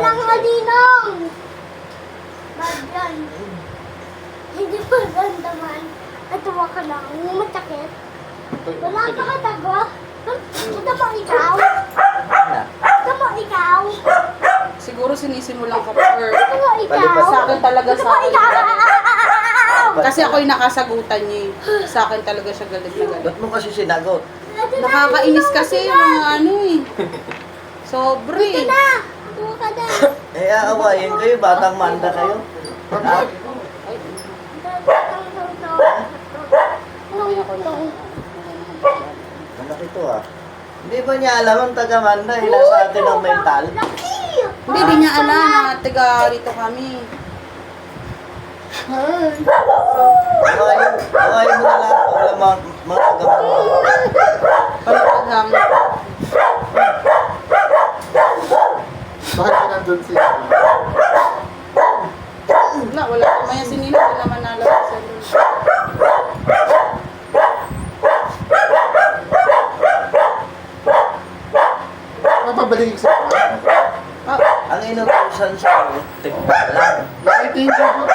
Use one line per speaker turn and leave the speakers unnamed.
lang malinong. Bagyan. Hindi pa ganda man. Natuwa ka lang. Masakit. Wala ka katago. Ito mo ikaw. Ito mo ikaw.
Siguro sinisimulan ko or
Ito mo ikaw.
sa akin talaga
Ito
sa
mo
akin.
ikaw.
Kasi ako'y nakasagutan niya eh. Sa akin talaga siya galit na galit.
Ba't mo kasi sinagot?
Nakakainis kasi yung mga ano eh. Sobre.
Ito na. Tuwa ka na.
Eh, aawayin kayo, batang manda kayo. Ha? Malaki to ah. Hindi ba niya alam ang taga-manda? Hila sa atin ang mental.
Hindi, di niya alam na taga rito kami.
Awayin mo na lang pag mga taga-manda.
Pagpaghang.
Bakit ka nandun siya?
Wala. Maya si Nino, wala naman nalabas sa loob.
Mapabalik sa
Ah,
Ang inutusan sa tignan lang.
Nakitingin ko.